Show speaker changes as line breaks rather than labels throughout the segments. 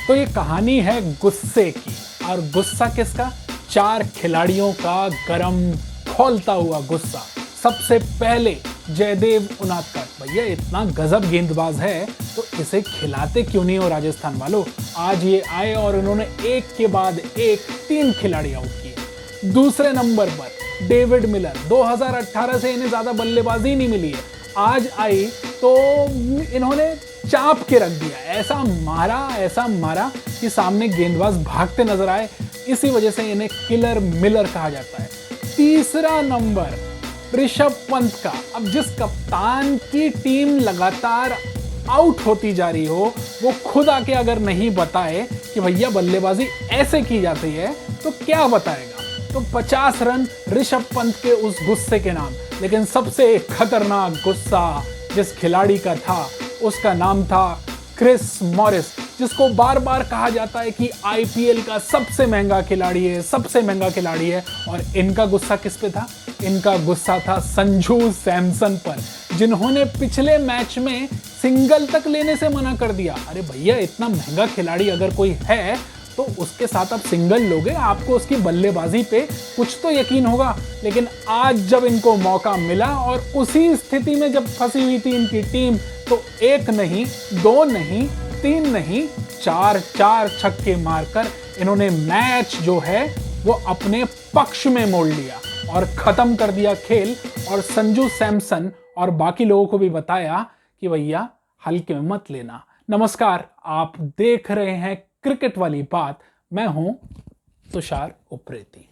तो ये कहानी है गुस्से की, और गुस्सा किसका? 4 खिलाड़ियों का गरम खौलता हुआ गुस्सा। सबसे पहले जयदेव उनादकट। भैया इतना गजब गेंदबाज है तो इसे खिलाते क्यों नहीं हो राजस्थान वालों? आज ये आए और उन्होंने एक के बाद एक 3 खिलाड़ी आउट किए। दूसरे नंबर पर डेविड मिलर। 2018 से इन्हें ज्यादा बल्लेबाजी नहीं मिली है, आज आई तो इन्होंने चाप के रख दिया। ऐसा मारा कि सामने गेंदबाज भागते नजर आए। इसी वजह से इन्हें किलर मिलर कहा जाता है। तीसरा नंबर ऋषभ पंत का। अब जिस कप्तान की टीम लगातार आउट होती जा रही हो, वो खुद आके अगर नहीं बताए कि भैया बल्लेबाजी ऐसे की जाती है तो क्या बताएगा? तो 50 रन ऋषभ पंत के उस गुस्से के नाम। लेकिन सबसे खतरनाक गुस्सा जिस खिलाड़ी का था उसका नाम था क्रिस मॉरिस, जिसको बार बार कहा जाता है कि आईपीएल का सबसे महंगा खिलाड़ी है। और इनका गुस्सा किस पे था? इनका गुस्सा था संजू सैमसन पर, जिन्होंने पिछले मैच में सिंगल तक लेने से मना कर दिया। अरे भैया इतना महंगा खिलाड़ी अगर कोई है तो उसके साथ आप सिंगल लोगे, आपको उसकी बल्लेबाजी पे कुछ तो यकीन होगा। लेकिन आज जब इनको मौका मिला और उसी स्थिति में जब फंसी हुई थी इनकी टीम, तो 1 नहीं 2 नहीं 3 नहीं 4 छक्के मारकर इन्होंने मैच जो है वो अपने पक्ष में मोड़ लिया और खत्म कर दिया खेल। और संजू सैमसन और बाकी लोगों को भी बताया कि भैया हल्के में मत लेना। नमस्कार, आप देख रहे हैं क्रिकेट वाली बात। मैं हूं तुषार उप्रेती।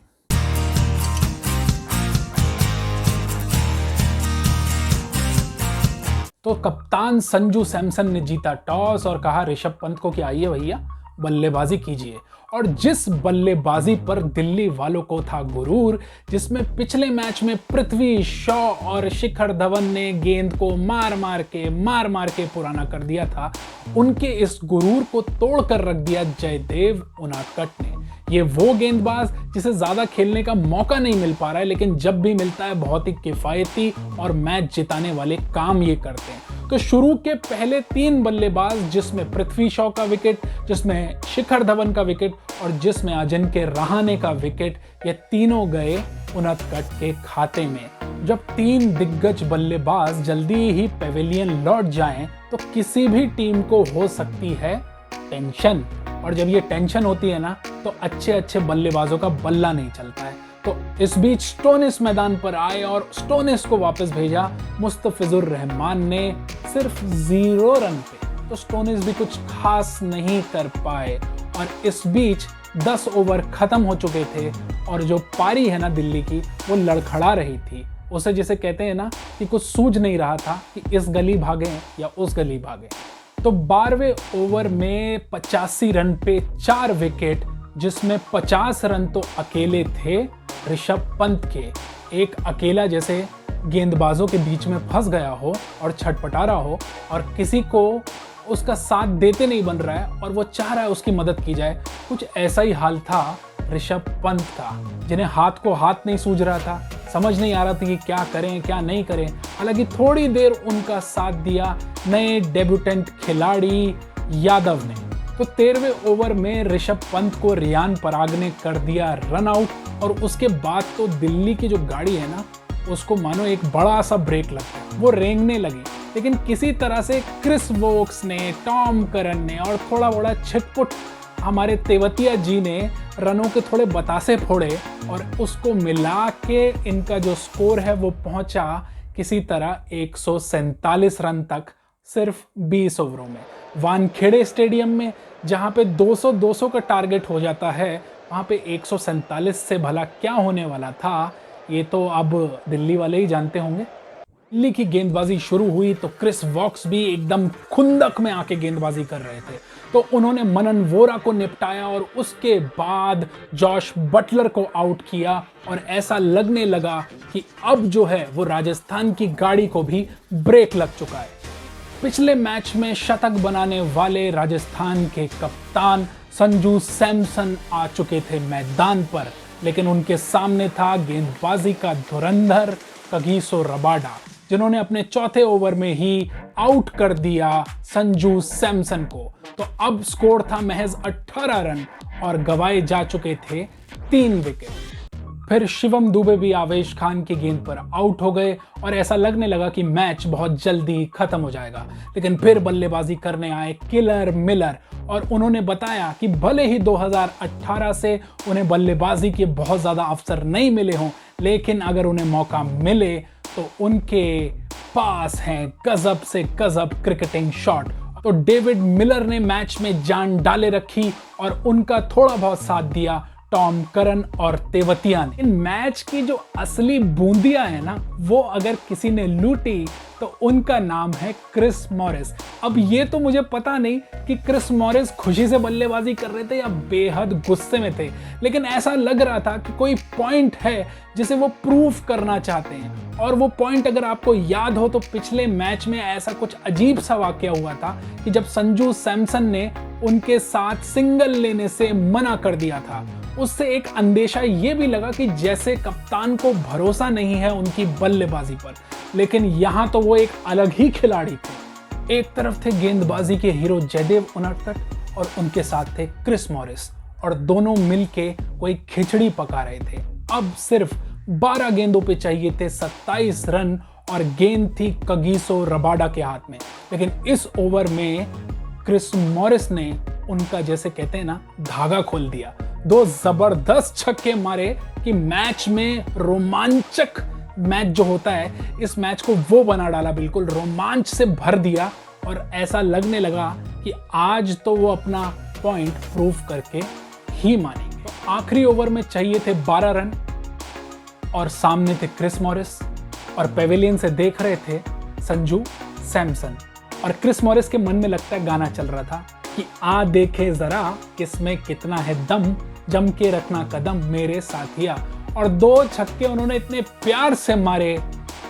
तो कप्तान संजू सैमसन ने जीता टॉस और कहा ऋषभ पंत को कि आइए भैया बल्लेबाजी कीजिए। और जिस बल्लेबाजी पर दिल्ली वालों को था गुरूर, जिसमें पिछले मैच में पृथ्वी शॉ और शिखर धवन ने गेंद को मार मार के पुराना कर दिया था, उनके इस गुरूर को तोड़कर रख दिया जयदेव उनादकट ने। ये वो गेंदबाज जिसे ज्यादा खेलने का मौका नहीं मिल पा रहा है, लेकिन जब भी मिलता है बहुत ही किफायती और मैच जिताने वाले काम ये करते हैं। तो शुरू के पहले 3 बल्लेबाज, जिसमें पृथ्वी शॉ का विकेट, जिसमें शिखर धवन का विकेट और जिसमें अजिंक्य रहाणे का विकेट, ये तीनों गए उनादकट के खाते में। जब 3 दिग्गज बल्लेबाज जल्दी ही पेविलियन लौट जाएं तो किसी भी टीम को हो सकती है टेंशन। और जब ये टेंशन होती है ना तो अच्छे बल्लेबाजों का बल्ला नहीं चलता है। तो इस बीच स्टोनिस मैदान पर आए और स्टोनिस को वापस भेजा मुस्तफिजुर रहमान ने सिर्फ 0 रन पे। तो स्टोनिस भी कुछ खास नहीं कर पाए। और इस बीच 10 ओवर खत्म हो चुके थे और जो पारी है ना दिल्ली की, वो लड़खड़ा रही थी। उसे जिसे कहते हैं ना कि कुछ सूझ नहीं रहा था कि इस गली भागे या उस गली भागे। तो 12वें ओवर में 85 रन पे 4 विकेट, जिसमें 50 रन तो अकेले थे ऋषभ पंत के। एक अकेला जैसे गेंदबाजों के बीच में फंस गया हो और छटपटा रहा हो और किसी को उसका साथ देते नहीं बन रहा है और वो चाह रहा है उसकी मदद की जाए, कुछ ऐसा ही हाल था ऋषभ पंत का, जिन्हें हाथ को हाथ नहीं सूझ रहा था। समझ नहीं आ रहा था कि क्या करें क्या नहीं करें। हालांकि थोड़ी देर उनका साथ दिया नए डेब्यूटेंट खिलाड़ी यादव ने। तो 13वें ओवर में ऋषभ पंत को रियान पराग ने कर दिया रन आउट। और उसके बाद तो दिल्ली की जो गाड़ी है ना, उसको मानो एक बड़ा सा ब्रेक लगता, वो रेंगने लगी। लेकिन किसी तरह से क्रिस वोक्स ने, टॉम करन ने और थोड़ा बड़ा छिटपुट हमारे तेवतिया जी ने रनों के थोड़े बतासे फोड़े और उसको मिला के इनका जो स्कोर है वो पहुंचा किसी तरह 147 रन तक सिर्फ 20 ओवरों में। वानखेड़े स्टेडियम में जहां पे 200 का टारगेट हो जाता है, वहां पे 147 से भला क्या होने वाला था, ये तो अब दिल्ली वाले ही जानते होंगे। दिल्ली की गेंदबाजी शुरू हुई तो क्रिस वॉक्स भी एकदम खुंदक में आके गेंदबाजी कर रहे थे। तो उन्होंने मनन वोरा को निपटाया और उसके बाद जॉश बटलर को आउट किया और ऐसा लगने लगा कि अब जो है वो राजस्थान की गाड़ी को भी ब्रेक लग चुका है। पिछले मैच में शतक बनाने वाले राजस्थान के कप्तान संजू सैमसन आ चुके थे मैदान पर, लेकिन उनके सामने था गेंदबाजी का धुरंधर कगिसो रबाडा, जिन्होंने अपने चौथे ओवर में ही आउट कर दिया संजू सैमसन को। तो तो अब स्कोर था महज 18 रन और गंवाए जा चुके थे 3 विकेट। फिर शिवम दुबे भी आवेश खान की गेंद पर आउट हो गए और ऐसा लगने लगा कि मैच बहुत जल्दी खत्म हो जाएगा। लेकिन फिर बल्लेबाजी करने आए किलर मिलर और उन्होंने बताया कि भले ही 2018 से उन्हें बल्लेबाजी के बहुत ज़्यादा अवसर नहीं मिले हों, लेकिन अगर उन्हें मौका मिले तो उनके पास हैं गजब से गजब क्रिकेटिंग शॉट। तो डेविड मिलर ने मैच में जान डाले रखी और उनका थोड़ा बहुत साथ दिया टॉम करन और तेवतिया ने। इन मैच की जो असली बूंदियां है ना, वो अगर किसी ने लूटी तो उनका नाम है क्रिस मॉरिस। अब ये तो मुझे पता नहीं कि क्रिस मॉरिस खुशी से बल्लेबाजी कर रहे थे या बेहद गुस्से में थे, लेकिन ऐसा लग रहा था कि कोई पॉइंट है जिसे वो प्रूफ करना चाहते हैं। और वो पॉइंट अगर आपको याद हो तो पिछले मैच में ऐसा कुछ अजीब सा वाकया हुआ था कि जब संजू सैमसन ने उनके साथ सिंगल लेने से मना कर दिया था, उससे एक अंदेशा ये भी लगा कि जैसे कप्तान को भरोसा नहीं है उनकी बल्लेबाजी पर। लेकिन यहाँ तो वो एक अलग ही खिलाड़ी थे। एक तरफ थे गेंदबाजी के हीरो जयदेव उनडकट और उनके साथ थे क्रिस मॉरिस, और दोनों मिलके कोई खिचड़ी पका रहे थे। अब सिर्फ 12 गेंदों पे चाहिए थे 27 रन और गेंद थी कगिसो रबाडा के हाथ में। लेकिन इस ओवर में क्रिस मॉरिस ने उनका, जैसे कहते हैं ना, धागा खोल दिया। 2 जबरदस्त छक्के मारे कि मैच में रोमांचक मैच जो होता है, इस मैच को वो बना डाला, बिल्कुल रोमांच से भर दिया। और ऐसा लगने लगा कि आज तो वो अपना पॉइंट प्रूव करके ही मानेंगे। तो आखिरी ओवर में चाहिए थे 12 रन और सामने थे क्रिस मॉरिस और पेविलियन से देख रहे थे संजू सैमसन। और क्रिस मॉरिस के मन में लगता है गाना चल रहा था कि आ देखे जरा किसमें कितना है दम, जम के रखना कदम मेरे साथिया। और 2 छक्के उन्होंने इतने प्यार से मारे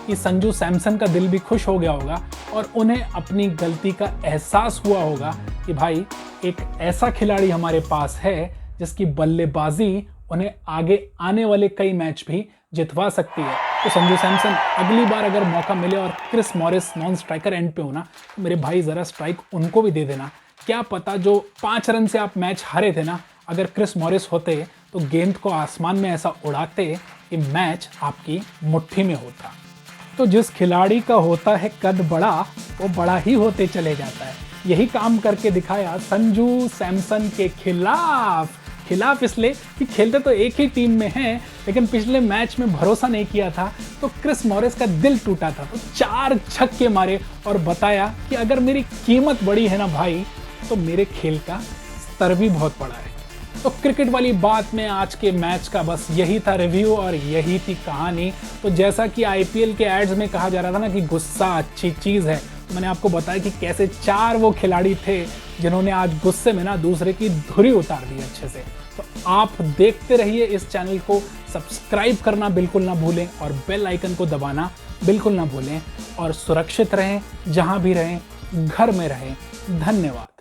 कि संजू सैमसन का दिल भी खुश हो गया होगा और उन्हें अपनी गलती का एहसास हुआ होगा कि भाई एक ऐसा खिलाड़ी हमारे पास है जिसकी बल्लेबाजी उन्हें आगे आने वाले कई मैच भी जितवा सकती है। तो संजू सैमसन, अगली बार अगर मौका मिले और Chris Morris non striker end पे हो ना, तो मेरे भाई ज़रा स्ट्राइक उनको भी दे देना। क्या पता जो 5 रन से आप मैच हारे थे ना, अगर क्रिस मॉरिस होते तो गेंद को आसमान में ऐसा उड़ाते कि मैच आपकी मुट्ठी में होता। तो जिस खिलाड़ी का होता है कद बड़ा, वो बड़ा ही होते चले जाता है। यही काम करके दिखाया संजू सैमसन के खिलाफ इसलिए कि खेलते तो एक ही टीम में हैं, लेकिन पिछले मैच में भरोसा नहीं किया था तो क्रिस मॉरिस का दिल टूटा था। तो 4 छक्के मारे और बताया कि अगर मेरी कीमत बड़ी है ना भाई, तो मेरे खेल का स्तर भी बहुत बड़ा है। तो क्रिकेट वाली बात में आज के मैच का बस यही था रिव्यू और यही थी कहानी। तो जैसा कि आईपीएल के एड्स में कहा जा रहा था ना कि गुस्सा अच्छी चीज़ है, तो मैंने आपको बताया कि कैसे 4 वो खिलाड़ी थे जिन्होंने आज गुस्से में ना दूसरे की धुरी उतार दी अच्छे से। तो आप देखते रहिए इस चैनल को, सब्सक्राइब करना बिल्कुल ना भूलें और बेल आइकन को दबाना बिल्कुल ना भूलें। और सुरक्षित रहें, जहां भी रहें, घर में रहें। धन्यवाद।